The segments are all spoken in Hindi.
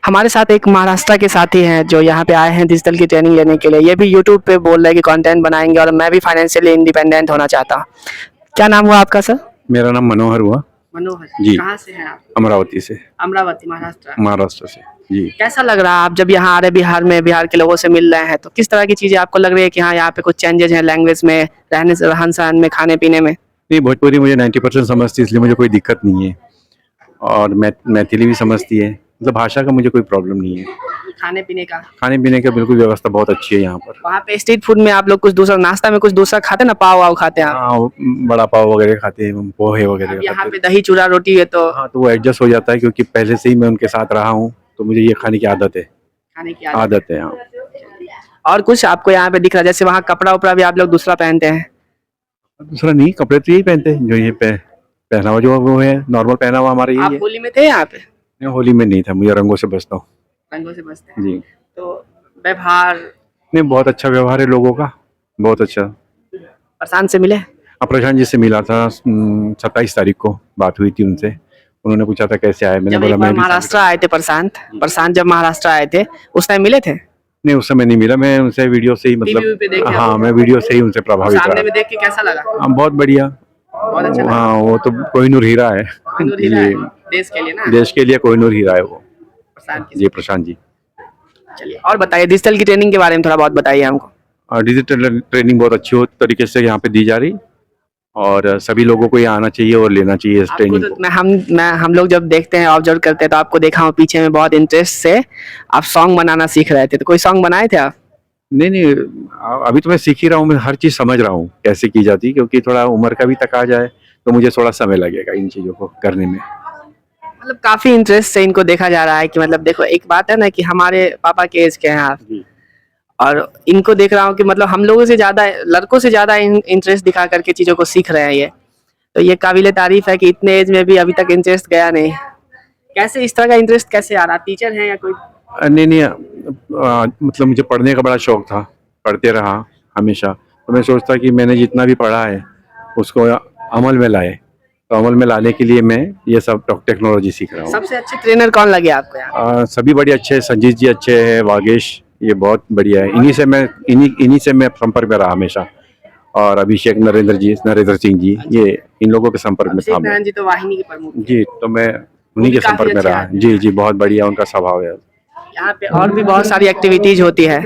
हमारे साथ एक महाराष्ट्र के साथी हैं जो यहाँ पे आए हैं डिजिटल की ट्रेनिंग लेने के लिए। ये भी यूट्यूब पे बोल रहे हैं कि कंटेंट बनाएंगे और मैं भी फाइनेंशियली इंडिपेंडेंट होना चाहता हूँ। क्या नाम हुआ आपका सर? मेरा नाम मनोहर हुआ मनोहर जी। कहाँ से हैं आप? अमरावती से। अमरावती महाराष्ट्र। महाराष्ट्र से जी। कैसा लग रहा है आप जब यहाँ आ रहे बिहार में, बिहार के लोगों से मिल रहे हैं तो किस तरह की चीजें आपको लग रही है कि हाँ यहाँ पे कुछ चेंजेस हैं लैंग्वेज में, रहने से, रहन सहन में, खाने पीने में? नहीं, भोजपुरी मुझे 90% समझती है, इसलिए मुझे कोई दिक्कत नहीं है। और मैथिली भी समझती है, मतलब भाषा का मुझे कोई प्रॉब्लम नहीं है। खाने पीने का? खाने पीने का बिल्कुल व्यवस्था बहुत अच्छी है यहाँ पर। वहाँ पे स्ट्रीट फूड में आप लोग कुछ दूसरा नाश्ता में कुछ दूसरा खाते हैं ना, पाव वाव खाते हैं आप? हाँ, बड़ा पाव वगैरह खाते हैं, पोहे वगैरह यहाँ खाते पे दही चूड़ा रोटी है तो हाँ, तो वो एडजस्ट हो जाता है क्योंकि पहले से ही मैं उनके साथ रहा हूँ, तो मुझे ये खाने की आदत है। खाने की आदत है हाँ। और कुछ आपको यहाँ पे दिख रहा है जैसे वहाँ कपड़ा उपड़ा भी आप लोग दूसरा पहनते हैं? दूसरा नहीं, कपड़े तो यही पहनते हैं जो ये पहनावा जो वो है, नॉर्मल पहनावा हमारा यही आप है। होली में थे यहाँ पे? नहीं, होली में नहीं था, मुझे रंगों से बचता हूँ रंगों से बचते हैं जी। तो व्यवहार? नहीं, बहुत अच्छा व्यवहार है लोगों का, बहुत अच्छा। प्रशांत से मिले? प्रशांत जी से मिला था, 27 तारीख को बात हुई थी उनसे। उन्होंने पूछा था कैसे आए, मैंने जब बोला एक बार मैं महाराष्ट्र आए थे प्रशांत जब महाराष्ट्र आए थे उस टाइम मिले थे? नहीं, उस समय नहीं मिला, मैं उनसे वीडियो से ही टीवी पे देखे मतलब हो? हाँ, मैं वीडियो से ही उनसे प्रभावित सामने रहा। में देख के कैसा लगा? हाँ, बहुत बढ़िया। बहुत अच्छा लगा? हाँ, वो तो कोहिनूर हीरा है कोहिनूर हीरा है, जी। देश के लिए ना? देश के लिए कोहिनूर हीरा है वो प्रशांत जी, प्रशांत जी। चलिए और बताइए डिजिटल की ट्रेनिंग के बारे में थोड़ा बहुत बताइए हमको। डिजिटल ट्रेनिंग बहुत अच्छी तरीके से यहाँ पे दी जा रही, और सभी लोगों को ये आना चाहिए और लेना चाहिए इस आपको ट्रेनिंग तो को। हम लोग जब देखते हैं ऑब्जर्व करते हैं तो आपको देखा हूँ पीछे में बहुत इंटरेस्ट से आप सॉन्ग बनाना सीख रहे थे, तो कोई सॉन्ग बनाए थे आप? नहीं नहीं, अभी तो मैं सीख ही रहा हूँ, मैं हर चीज़ समझ रहा हूँ कैसे की जाती है, क्योंकि थोड़ा उम्र का भी तकाजा जाए तो मुझे थोड़ा समय लगेगा इन चीज़ों को करने में। मतलब काफी इंटरेस्ट से इनको देखा जा रहा है कि मतलब देखो एक बात है ना कि हमारे पापा के एज के हैं आप जी। और इनको देख रहा हूँ कि मतलब हम लोगों से ज्यादा, लड़कों से ज्यादा इंटरेस्ट दिखा करके चीजों को सीख रहे हैं ये, तो ये काबिले तारीफ है कि इतने एज में भी अभी तक इंटरेस्ट गया नहीं। कैसे इस तरह का इंटरेस्ट कैसे आ रहा? टीचर हैं या कोई? नहीं नहीं, मतलब मुझे पढ़ने का बड़ा शौक था, पढ़ते रहा हमेशा, तो मैं सोचता कि मैंने जितना भी पढ़ा है उसको अमल में लाए, तो अमल में लाने के लिए मैं ये सब टेक्नोलॉजी सीख रहा हूँ। सबसे अच्छे ट्रेनर कौन लगे आपको यहाँ? सभी बड़े अच्छे हैं, संजीत जी अच्छे हैं, वागेश ये बहुत बढ़िया है, इन्हीं से मैं संपर्क में रहा हमेशा। और अभिषेक नरेंद्र सिंह जी, ये इन लोगों के संपर्क में था मैं। जी तो वाहिनी के प्रमुख जी, तो मैं उन्हीं के संपर्क में रहा। जी जी, बहुत बढ़िया उनका स्वभाव है। यहाँ पे और भी बहुत सारी एक्टिविटीज होती है,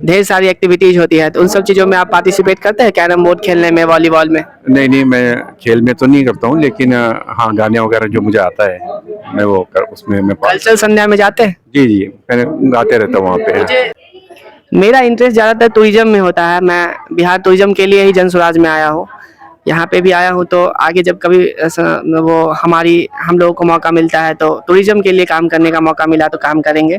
ढेर सारी एक्टिविटीज होती है, तो उन सब चीजों में आप पार्टिसिपेट करते हैं? कैरम बोर्ड खेलने में, वॉलीबॉल में? नहीं नहीं, मैं खेल में तो नहीं करता हूँ, लेकिन हाँ, गाने वगैरह जो मुझे आता है मैं उसमें मैं कल्चरल संध्या में जाते हैं? जी जी, मैं गाते रहता हूँ वहाँ पे। मुझे मेरा इंटरेस्ट ज़्यादातर टूरिज्म में होता है। मैं बिहार टूरिज्म के लिए ही जनसुराज में आया हूँ, यहाँ पे भी आया हूँ, तो आगे जब कभी हम लोगों को मौका मिलता है तो टूरिज्म के लिए काम करने का मौका मिला तो काम करेंगे।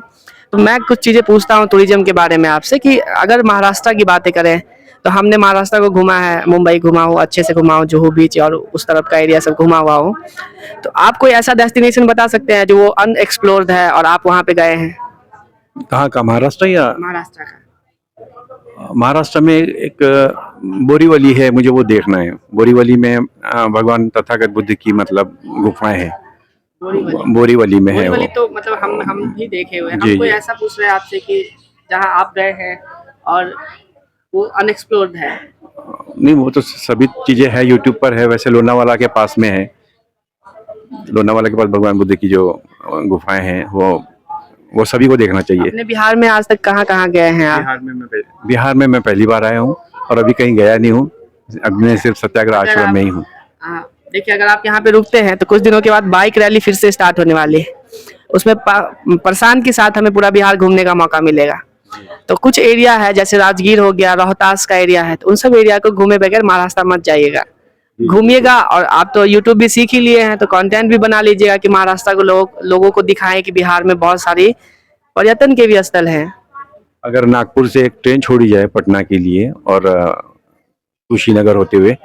तो मैं कुछ चीज़ें पूछता हूँ टूरिज्म के बारे में आपसे कि अगर महाराष्ट्र की बातें करें तो हमने महाराष्ट्र को घूमा है, मुंबई घुमा हूँ, अच्छे से घुमा हूँ, जुहू बीच और उस तरफ का एरिया सब घुमा हुआ हूँ। तो आप कोई ऐसा डेस्टिनेशन बता सकते हैं जो वो अनएक्सप्लोर्ड है और आप वहाँ पे गए हैं? कहाँ का, महाराष्ट्र या? महाराष्ट्र का। महाराष्ट्र में एक बोरीवली है, मुझे वो देखना है। बोरीवली में भगवान तथागत बुद्ध की मतलब गुफाएं हैं, बोरीवली में है वो। तो मतलब हम भी देखे हुए हैं। जी, हम कोई जी। ऐसा पूछ रहे हैं आपसे कि जहाँ आप गए हैं और वो अनएक्सप्लोर्ड है? नहीं, वो तो सभी चीजें है, यूट्यूब पर है। वैसे लोनावाला के पास में है, लोनावाला के पास भगवान बुद्ध की जो गुफाएं हैं वो सभी को देखना चाहिए। अपने बिहार में आज तक कहाँ गए हैं आप? बिहार में मैं पहली बार आया हूँ और अभी कहीं गया नहीं हूँ, अब मैं सिर्फ सत्याग्रह आश्रम में ही हूँ। देखिए अगर आप यहाँ पे रुकते हैं तो कुछ दिनों के बाद बाइक रैली फिर से स्टार्ट होने वाली है, उसमें प्रशांत के साथ हमें पूरा बिहार घूमने का मौका मिलेगा। तो कुछ एरिया है जैसे राजगीर हो गया, रोहतास का एरिया है, तो उन सब एरिया को घूमे बगैर महाराष्ट्र मत जाइएगा, घूमिएगा। और आप तो यूट्यूब भी सीख ही लिए हैं तो कंटेंट भी बना लीजिएगा कि महाराष्ट्र को लोगों को दिखाएं कि बिहार में बहुत सारी पर्यटन के भी स्थल हैं। अगर नागपुर से एक ट्रेन छोड़ी जाए पटना के लिए और कुशीनगर होते हुए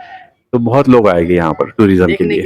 तो बहुत लोग आएंगे यहाँ पर टूरिज्म के लिए।